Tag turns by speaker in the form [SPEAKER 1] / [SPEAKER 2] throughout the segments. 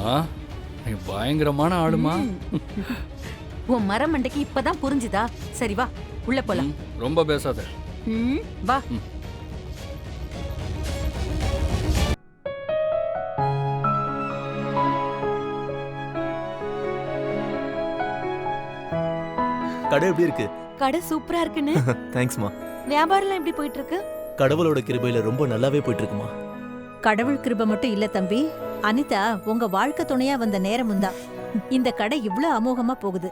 [SPEAKER 1] அம்மா நீ பயங்கரமான ஆளுமா.
[SPEAKER 2] உன் மரமண்டைக்கு இப்பதான் புரிஞ்சுதா? சரி வா உள்ள போலாம்.
[SPEAKER 1] ரொம்ப பேசாத.
[SPEAKER 2] வா.
[SPEAKER 3] கடை எப்படி இருக்கு?
[SPEAKER 2] கடை சூப்பரா இருக்குன்னு.
[SPEAKER 3] தேங்க்ஸ்மா.
[SPEAKER 2] வியாபாரம் எப்படி போயிட்டு இருக்கு?
[SPEAKER 3] கடவுளோட கிருபையில ரொம்ப நல்லாவே போயிட்டு இருக்குமா.
[SPEAKER 4] கடவுள் கிருபை மட்டும் இல்ல தம்பி, அனிதா உங்க வாழ்க்கை துணையா வந்த நேரமும் தான் இந்த கடை இவ்ளோ அமோகமா போகுது.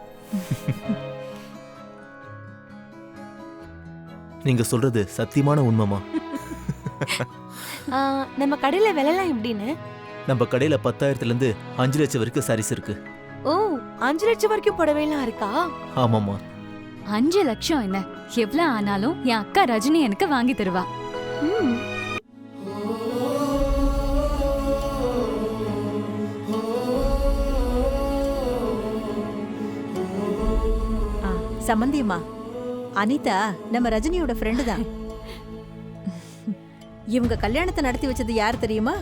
[SPEAKER 3] நீங்க சொல்றது சத்தியமான உண்மைமா.
[SPEAKER 2] நம்ம கடையில விலைலாம் எப்படின்னு?
[SPEAKER 3] நம்ம கடையில 10,000ல இருந்து 5 லட்சம் வரைக்கும் சாரீஸ் இருக்கு.
[SPEAKER 2] ஓ 5 லட்சம் வரைக்கும் புடவைலாம் இருக்கா?
[SPEAKER 3] ஆமாமா.
[SPEAKER 5] 5 லட்சம் என்ன, எவ்வளவு ஆனாலும் என் அக்கா ரஜினி எனக்கு வாங்கி தருவா.
[SPEAKER 4] சம்பந்தியம்மா, அனிதா நம்ம ரஜினியோட ஃப்ரெண்டு தான். இவங்க கல்யாணத்தை நடத்தி வச்சது யார் தெரியுமா?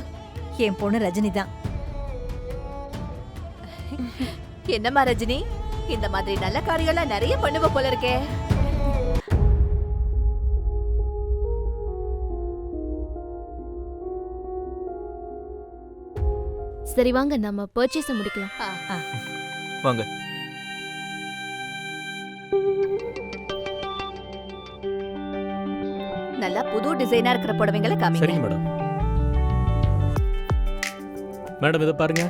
[SPEAKER 4] என் பொண்ணு ரஜினி தான்.
[SPEAKER 6] என்னம்மா ரஜினி, இந்த மாதிரி நல்ல காரியம்லாம் நிறைய பண்ணுவ போல இருக்கே.
[SPEAKER 7] சரி வாங்க நம்ம பர்ச்சேஸ் முடிக்கலாம்.
[SPEAKER 3] வாங்க.
[SPEAKER 6] நல்லா புது டிசைனா இருக்கிற புடவைங்களை காமிங்க.
[SPEAKER 8] சரிங்க மேடம். மேடம் இத பாருங்க.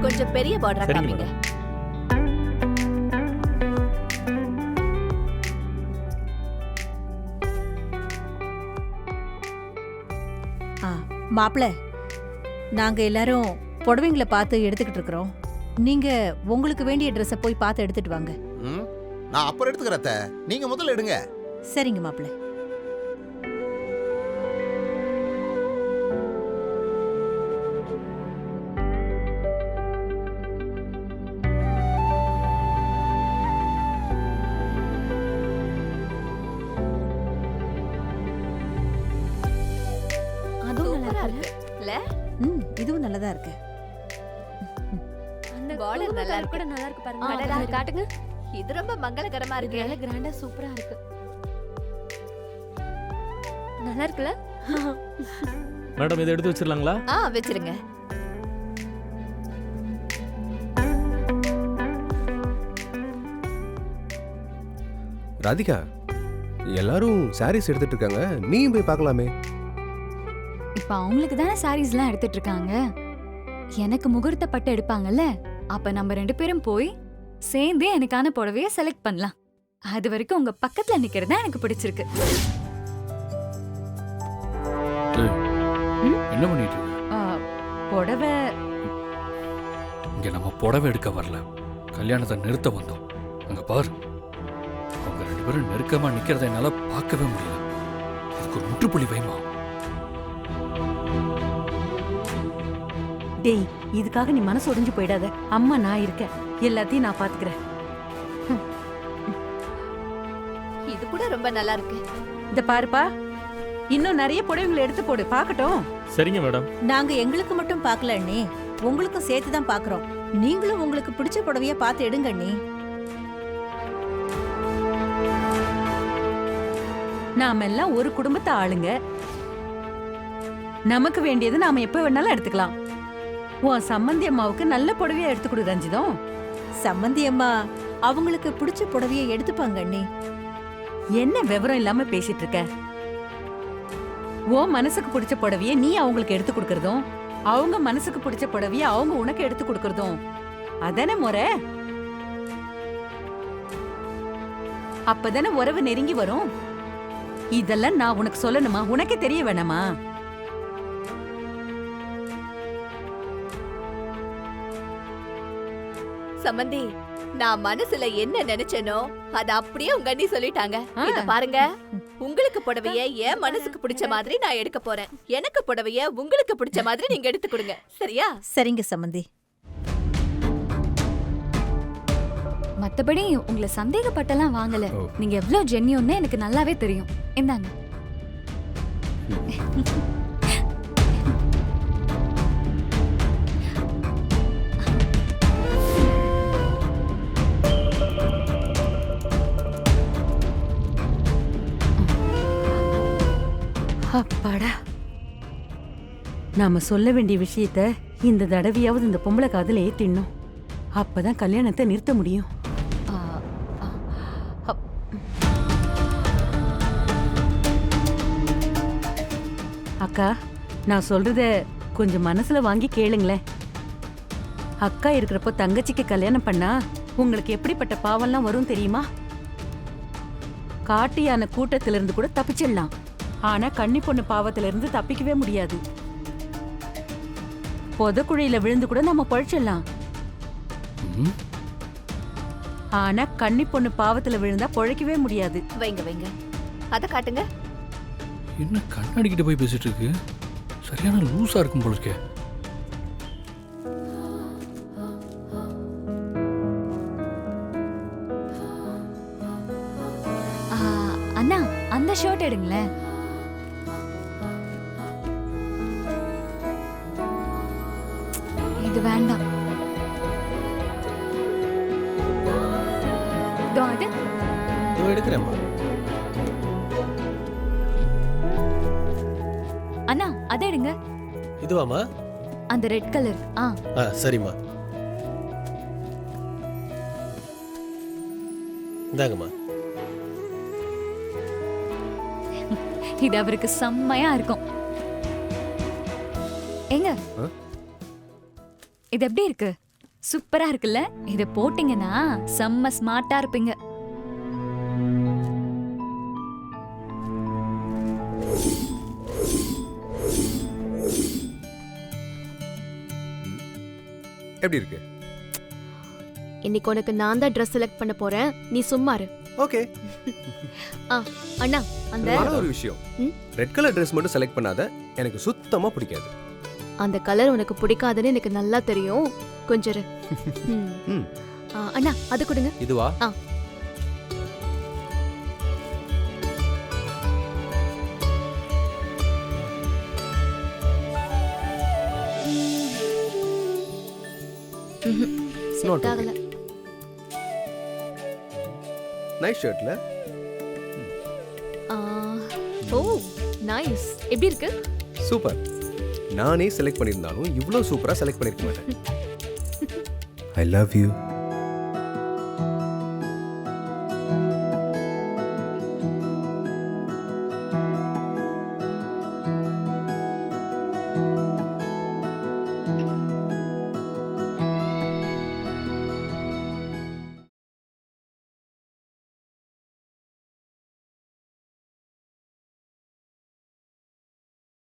[SPEAKER 6] கொஞ்சம் பெரிய பார்டரா காமிங்க.
[SPEAKER 4] மாப்பிள்ள, நாங்க எல்லாரும் புடவைங்களை பார்த்து எடுத்துக்கிட்டு இருக்கிறோம். நீங்க உங்களுக்கு வேண்டிய ட்ரெஸ்ஸை போய் பார்த்து எடுத்துட்டு வாங்க.
[SPEAKER 9] நான் அப்புறம் எடுத்துக்கிறேன், நீங்க முதல்ல எடுங்க.
[SPEAKER 4] சரிங்க மாப்பிள்ள.
[SPEAKER 7] அதுவும் நல்லா இருக்கு.
[SPEAKER 4] இதுவும் நல்லதா இருக்கு.
[SPEAKER 7] அந்த
[SPEAKER 6] border நல்லா இருக்கு.
[SPEAKER 7] கூட நல்லா இருக்கு பாருங்க.
[SPEAKER 6] அடடா.
[SPEAKER 7] அதை காட்டுங்க.
[SPEAKER 6] இது ரொம்ப மங்களகரமா
[SPEAKER 7] இது
[SPEAKER 6] இருக்கு.
[SPEAKER 7] நல்ல கிராண்டா சூப்பரா இருக்கு. நல்லா இருக்குல?
[SPEAKER 8] மேடம் இத எடுத்து வச்சிரலாங்களா?
[SPEAKER 6] வச்சிருங்க.
[SPEAKER 10] ராதிகா, எல்லாரும் சாரீஸ் எடுத்துட்டு இருக்காங்க, நீயும் போய் பார்க்கலாமே.
[SPEAKER 5] இப்ப அவங்களுக்கு தானே சாரீஸ்லாம் எடுத்துட்டு இருக்காங்க. எனக்கு முகூர்த்த பட்டு எடுப்பாங்கல்ல, அப்ப நம்ம 2 பேரும் போய் சேர்ந்தே எனக்கான புடவைய செலக்ட் பண்ணலாம். அது வரைக்கும் உங்க பக்கத்துல நிக்கிறது எனக்கு பிடிச்சிருக்கு.
[SPEAKER 1] என்ன பண்ணிட்டு இருக்க?
[SPEAKER 2] புடவை
[SPEAKER 1] இங்க நம்ம புடவை எடுக்க வரல, கல்யாணத்தை நிறுத்த வந்தோம். அங்க பாரு, அவங்க 2 பேரும் நெருக்கமா நிக்கிறத என்னால பார்க்கவே முடியல. இதுக்கு ஒரு முற்றுப்புள்ளி வைமா.
[SPEAKER 2] டேய், இதுக்காக நீ மனசு உடைஞ்சு போயிடாத. அம்மா நான் இருக்கேன், எல்லாத்தையும் நான் பாத்துக்கிறேன்.
[SPEAKER 6] இது கூட ரொம்ப நல்லா இருக்கு.
[SPEAKER 2] இந்த பாருப்பா, இன்னும் நிறைய புடவைங்களை எடுத்து போடு, பார்க்கட்டும்.
[SPEAKER 8] சரிங்க மேடம்.
[SPEAKER 4] நாங்க எங்களுக்கு மட்டும் பார்க்கல அண்ணி, உங்களுக்கும் சேர்த்து தான் பார்க்கறோம். நீங்களும் உங்களுக்கு பிடிச்ச புடவைய பார்த்து எடுங்க அண்ணி.
[SPEAKER 2] நாம எல்லாம் ஒரு குடும்பத்தை ஆளுங்க. நமக்கு வேண்டியது நாம எப்ப வேணாலும் எடுத்துக்கலாம். உன் சம்பந்தி அம்மாவுக்கு நல்ல புடவையா எடுத்து கொடு ரஞ்சிதம்.
[SPEAKER 4] சம்பந்தி அம்மா அவங்களுக்கு பிடிச்ச புடவைய எடுத்துப்பாங்க அண்ணி.
[SPEAKER 2] என்ன விவரம் இல்லாம பேசிட்டு இருக்க? உன் மனசுக்கு பிடிச்ச புடவைய நீ அவங்களுக்கு எடுத்து கொடுக்கறதும், அவங்க மனசுக்கு பிடிச்ச புடவைய அவங்க உனக்கு எடுத்து கொடுக்கறதும் அதானே முறை. அப்பதானே உறவு நெருங்கி வரும். இதெல்லாம் நான் உனக்கு சொல்லணுமா? உனக்கே தெரிய வேணாமா?
[SPEAKER 6] சம்பந்தி, நான் மனசுல என்ன நினைச்சேனோ அத அப்படியே உங்க அண்ணி சொல்லிட்டாங்க. இத பாருங்க, உங்களுக்கு புடவைய என் மனசுக்கு பிடிச்ச மாதிரி நான் எடுக்க போறேன். எனக்கு புடவைய உங்களுக்கு பிடிச்ச மாதிரி நீங்க எடுத்து கொடுங்க, சரியா?
[SPEAKER 4] சரிங்க சம்பந்தி.
[SPEAKER 5] மத்தபடி உங்களை சந்தேகப்பட்டெல்லாம் வாங்கல. நீங்க எவ்வளவு ஜென்யூன்னு எனக்கு நல்லாவே தெரியும். இந்தாங்க.
[SPEAKER 2] அப்பாடா, நாம சொல்ல வேண்டிய விஷயத்த இந்த தடவையாவது இந்த பொம்பளை காதுல ஏத்திடணும். அப்பதான் கல்யாணத்தை நிறுத்த முடியும். ஆ, ஆ, அப். அக்கா, நான் சொல்றத கொஞ்சம் மனசுல வாங்கி கேளுங்களேன். அக்கா இருக்கிறப்போ தங்கச்சிக்கு கல்யாணம் பண்ணா உங்களுக்கு எப்படிப்பட்ட பாவம்லாம் வரும் தெரியுமா? காட்டு யானை கூட்டத்திலிருந்து கூட தப்பிச்சிடலாம். ஆனா கன்னி பொண்ணு பாவத்திலிருந்து தப்பிக்கவே முடியாது. பொதக்குழியில விழுந்து கூட நம்ம பழிச்சிடலாம்.
[SPEAKER 1] ம்,
[SPEAKER 2] ஆனா கன்னி பொண்ணு பாவத்துல விழுந்தா பொழைக்கவே முடியாது.
[SPEAKER 6] வைங்க வைங்க, அத காட்டுங்க.
[SPEAKER 1] என்ன கண்ணாடிக்கிட்ட போய் பேசிட்டு இருக்கு? சரியான லூஸா இருக்கும் போல இருக்கே.
[SPEAKER 5] ஆ, அண்ணா அந்த ஷர்ட் எடுங்களேன். இது வேண்டாம். இதோ அது.
[SPEAKER 10] எடுக்கிறேம்மா.
[SPEAKER 5] அண்ணா அதை எடுங்க.
[SPEAKER 10] இதுவாம்மா?
[SPEAKER 5] அந்த ரெட் கலர்.
[SPEAKER 10] சரிம்மா. இந்தாங்கம்மா.
[SPEAKER 5] இது அவருக்கு செம்மையா இருக்கும். எங்க இது எப்படி இருக்கு? சூப்பரா இருக்குல்ல? இத போட்டீங்கன்னா செம்ம ஸ்மார்ட்டா இருப்பீங்க.
[SPEAKER 10] எப்படி இருக்கு?
[SPEAKER 7] இன்னைக்கு உனக்கு நான் தான் ட்ரெஸ் செலக்ட் பண்ண போறேன், நீ சும்மா இரு.
[SPEAKER 10] ஓகே.
[SPEAKER 7] அண்ணா அந்த
[SPEAKER 10] ஆனா ஒரு விஷயம், ரெட் கலர் Dress மட்டும் செலக்ட் பண்ணாத, எனக்கு சுத்தமா பிடிக்காது.
[SPEAKER 7] அந்த கலர் உனக்கு பிடிக்காதுன்னு எனக்கு நல்லா தெரியும். கொஞ்சம் இரு.
[SPEAKER 10] ம்.
[SPEAKER 7] அண்ணா அது கொடுங்க.
[SPEAKER 10] இதுவா?
[SPEAKER 7] செட் ஆகல.
[SPEAKER 10] நைஸ் ஷர்ட்ல.
[SPEAKER 7] ஓ நைஸ். எப்படி இருக்கு?
[SPEAKER 10] சூப்பர். நானே செலக்ட் பண்ணியிருந்தாலும் இவ்வளோ சூப்பரா செலக்ட் பண்ணிருக்க மாட்டேன். I love you.